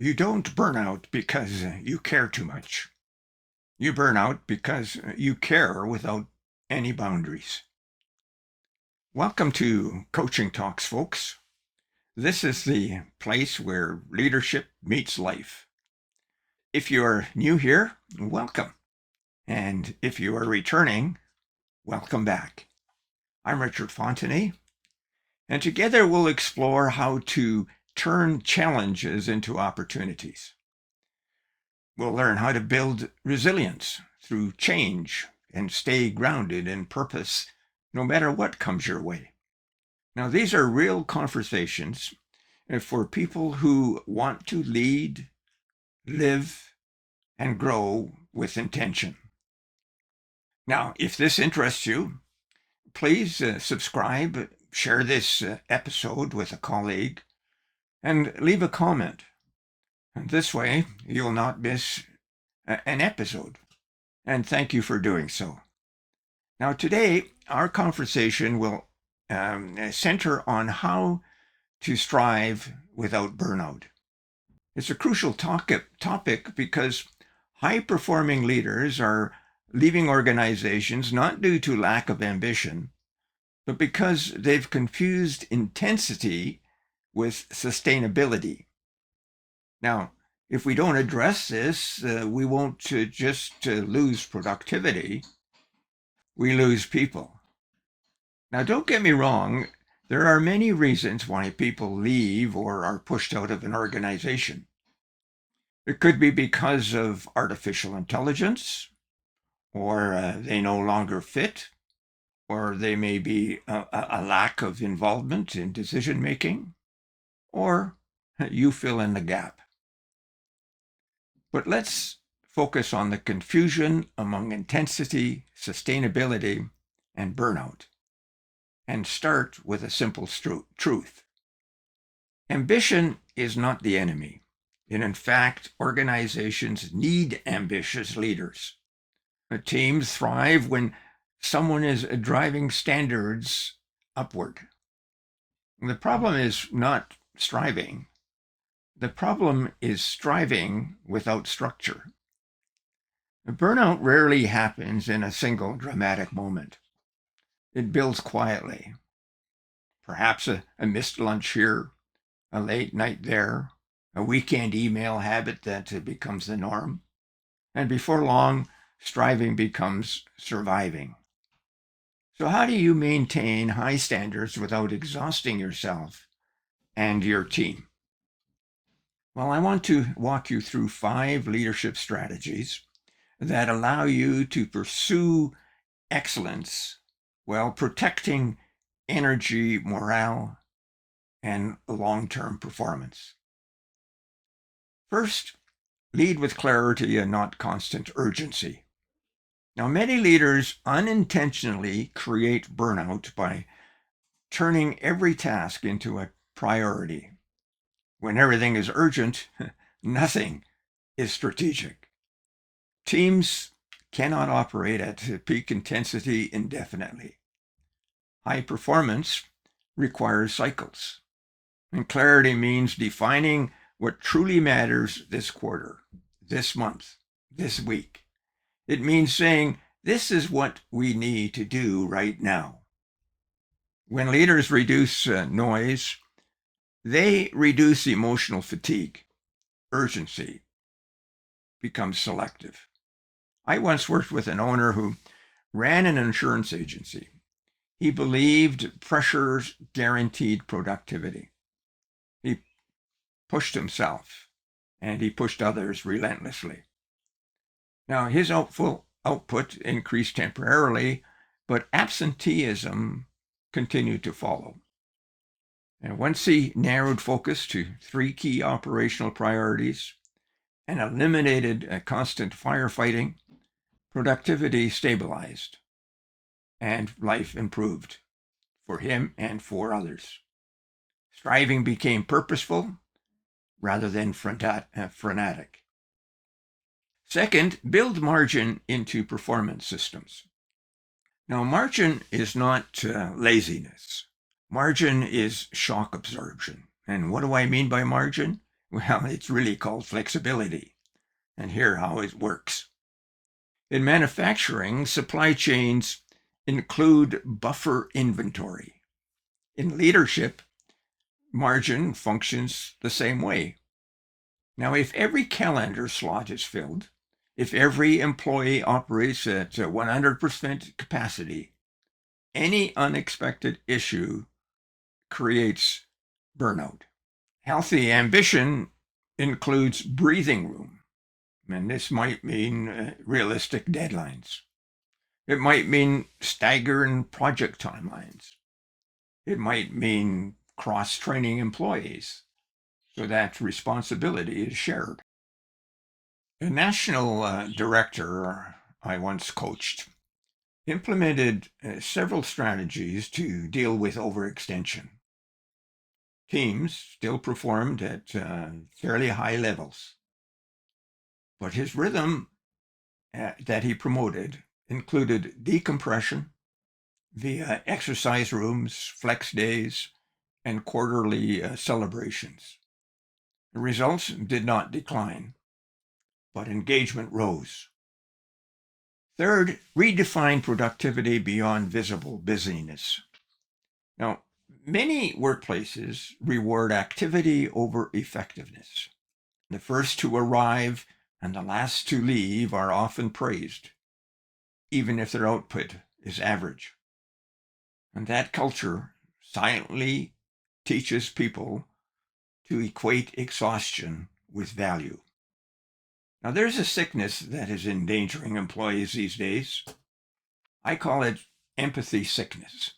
You don't burn out because you care too much. You burn out because you care without any boundaries. Welcome to Coaching Talks, folks. This is the place where leadership meets life. If you are new here, welcome. And if you are returning, welcome back. I'm Richard Fontanie, and together we'll explore how to turn challenges into opportunities. We'll learn how to build resilience through change and stay grounded in purpose no matter what comes your way. Now, these are real conversations for people who want to lead, live, and grow with intention. Now, if this interests you, please subscribe, share this episode with a colleague, and leave a comment. And this way, you'll not miss an episode. And thank you for doing so. Now, today, our conversation will center on how to strive without burnout. It's a crucial topic because high-performing leaders are leaving organizations not due to lack of ambition, but because they've confused intensity with sustainability. Now, if we don't address this, we won't just lose productivity, we lose people. Now, don't get me wrong, there are many reasons why people leave or are pushed out of an organization. It could be because of artificial intelligence, or they no longer fit, or they may be a lack of involvement in decision making, or you fill in the gap. But let's focus on the confusion among intensity, sustainability, and burnout, and start with a simple truth. Ambition is not the enemy. And in fact, organizations need ambitious leaders. Teams thrive when someone is driving standards upward. The problem is not striving. The problem is striving without structure. Burnout rarely happens in a single dramatic moment. It builds quietly. Perhaps a missed lunch here, a late night there, a weekend email habit that becomes the norm. And before long, striving becomes surviving. So how do you maintain high standards without exhausting yourself and your team? Well, I want to walk you through 5 leadership strategies that allow you to pursue excellence while protecting energy, morale, and long-term performance. First, lead with clarity and not constant urgency. Now, many leaders unintentionally create burnout by turning every task into a priority. When everything is urgent, nothing is strategic. Teams cannot operate at peak intensity indefinitely. High performance requires cycles. And clarity means defining what truly matters this quarter, this month, this week. It means saying, this is what we need to do right now. When leaders reduce noise, they reduce emotional fatigue. Urgency becomes selective. I once worked with an owner who ran an insurance agency. He believed pressures guaranteed productivity. He pushed himself and he pushed others relentlessly. Now, his output increased temporarily, but absenteeism continued to follow. And once he narrowed focus to 3 key operational priorities and eliminated constant firefighting, productivity stabilized and life improved for him and for others. Striving became purposeful rather than frenetic. Second, build margin into performance systems. Now, margin is not laziness. Margin is shock absorption. And what do I mean by margin? Well, it's really called flexibility. And here how it works. In manufacturing, supply chains include buffer inventory. In leadership, margin functions the same way. Now, if every calendar slot is filled, if every employee operates at 100% capacity, any unexpected issue creates burnout. Healthy ambition includes breathing room, and this might mean realistic deadlines. It might mean staggered project timelines. It might mean cross-training employees so that responsibility is shared. A national director I once coached implemented several strategies to deal with overextension. Teams still performed at fairly high levels, but his rhythm that he promoted included decompression via exercise rooms, flex days, and quarterly celebrations. The results did not decline, but engagement rose. Third, redefine productivity beyond visible busyness. Now, many workplaces reward activity over effectiveness. The first to arrive and the last to leave are often praised, even if their output is average. And that culture silently teaches people to equate exhaustion with value. Now, there's a sickness that is endangering employees these days. I call it empathy sickness.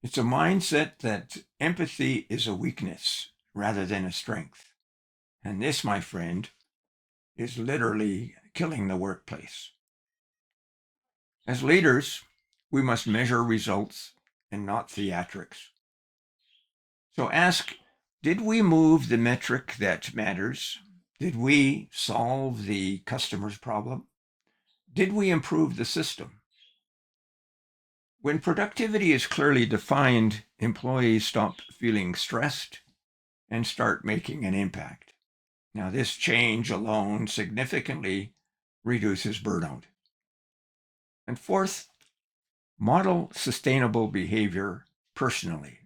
It's a mindset that empathy is a weakness rather than a strength. And this, my friend, is literally killing the workplace. As leaders, we must measure results and not theatrics. So ask, did we move the metric that matters? Did we solve the customer's problem? Did we improve the system? When productivity is clearly defined, employees stop feeling stressed and start making an impact. Now, this change alone significantly reduces burnout. And fourth, model sustainable behavior personally.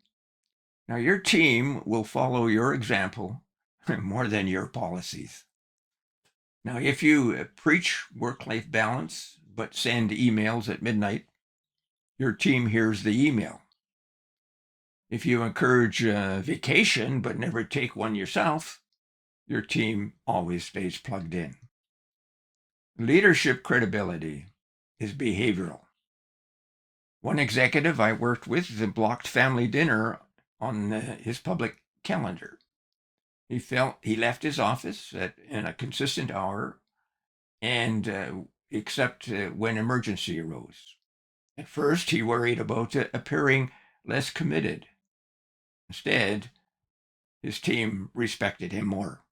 Now, your team will follow your example more than your policies. Now, if you preach work-life balance but send emails at midnight, your team hears the email. If you encourage vacation but never take one yourself, your team always stays plugged in. Leadership credibility is behavioral. One executive I worked with blocked family dinner on his public calendar. He felt he left his office in a consistent hour and except when emergency arose. At first, he worried about appearing less committed. Instead, his team respected him more.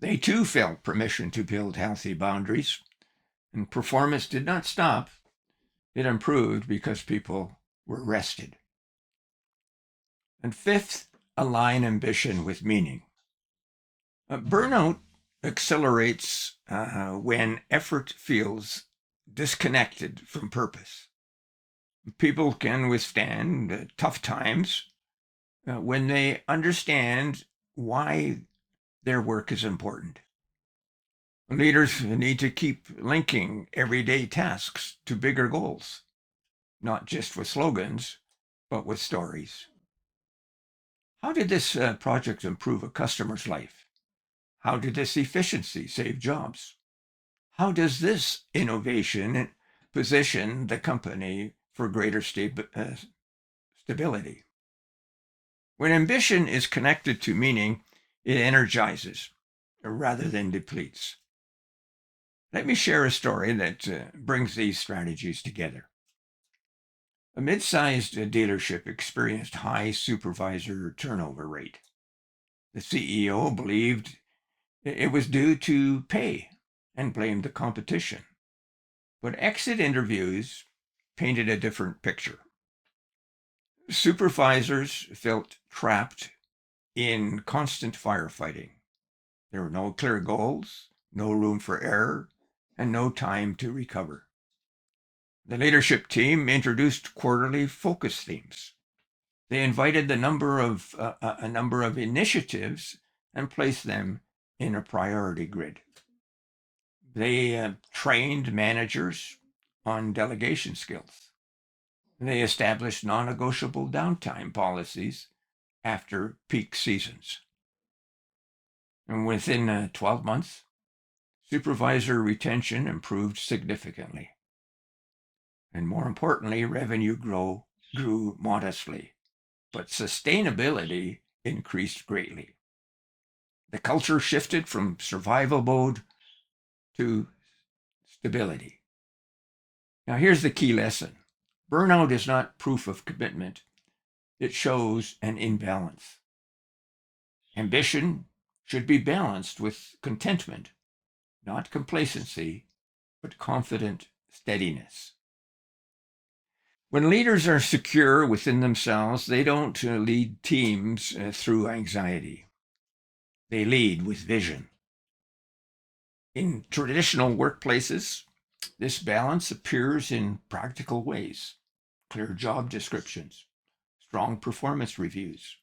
They too felt permission to build healthy boundaries, and performance did not stop. It improved because people were rested. And fifth, align ambition with meaning. Burnout accelerates when effort feels disconnected from purpose. People can withstand tough times when they understand why their work is important. Leaders need to keep linking everyday tasks to bigger goals, not just with slogans, but with stories. How did this project improve a customer's life? How did this efficiency save jobs? How does this innovation position the company for greater stability? When ambition is connected to meaning, it energizes rather than depletes. Let me share a story that brings these strategies together. A mid-sized dealership experienced high supervisor turnover rate. The CEO believed it was due to pay and blamed the competition. But exit interviews painted a different picture. Supervisors felt trapped in constant firefighting. There were no clear goals, no room for error, and no time to recover. The leadership team introduced quarterly focus themes. They invited a number of initiatives and placed them in a priority grid. They trained managers on delegation skills. They established non-negotiable downtime policies after peak seasons. And within 12 months, supervisor retention improved significantly. And more importantly, revenue grew modestly, but sustainability increased greatly. The culture shifted from survival mode to stability. Now, here's the key lesson. Burnout is not proof of commitment. It shows an imbalance. Ambition should be balanced with contentment, not complacency, but confident steadiness. When leaders are secure within themselves, they don't lead teams through anxiety. They lead with vision. In traditional workplaces, this balance appears in practical ways: clear job descriptions, strong performance reviews,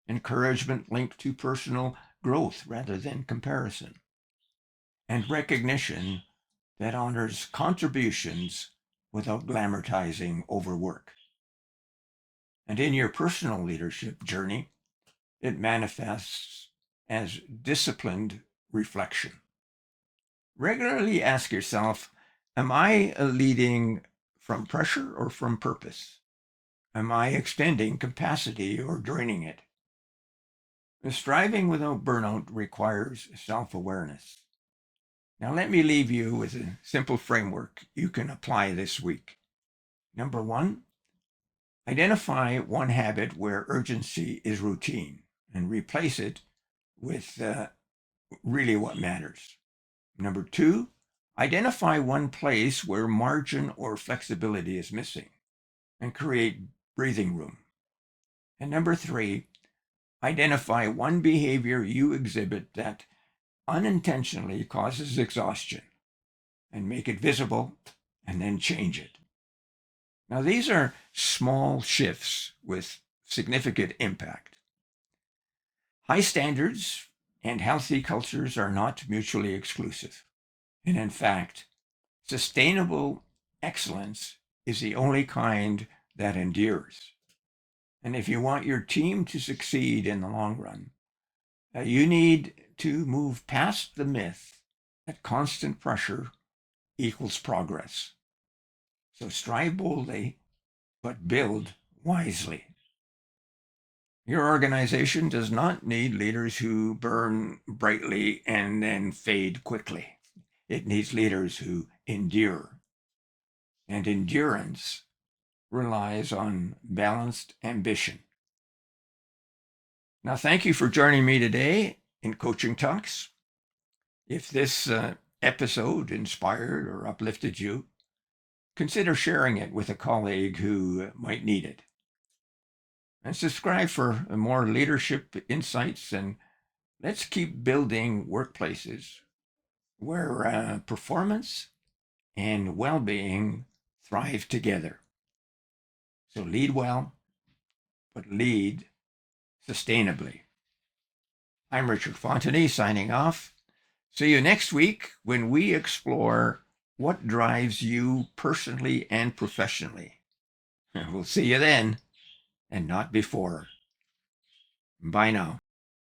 encouragement linked to personal growth rather than comparison, and recognition that honors contributions without glamorizing overwork. And in your personal leadership journey, it manifests as disciplined reflection. Regularly ask yourself, am I leading from pressure or from purpose? Am I extending capacity or draining it? Striving without burnout requires self-awareness. Now, let me leave you with a simple framework you can apply this week. Number one, identify one habit where urgency is routine and replace it with really what matters. Number two, identify one place where margin or flexibility is missing and create breathing room. And number three, identify one behavior you exhibit that unintentionally causes exhaustion and make it visible and then change it. Now, these are small shifts with significant impact. High standards and healthy cultures are not mutually exclusive. And in fact, sustainable excellence is the only kind that endures. And if you want your team to succeed in the long run, you need to move past the myth that constant pressure equals progress. So strive boldly, but build wisely. Your organization does not need leaders who burn brightly and then fade quickly. It needs leaders who endure. And endurance relies on balanced ambition. Now, thank you for joining me today in Coaching Talks. If this episode inspired or uplifted you, consider sharing it with a colleague who might need it. And subscribe for more leadership insights, and let's keep building workplaces where performance and well-being thrive together. So lead well, but lead sustainably. I'm Richard Fontanie signing off. See you next week when we explore what drives you personally and professionally. We'll see you then, and not before. Bye now.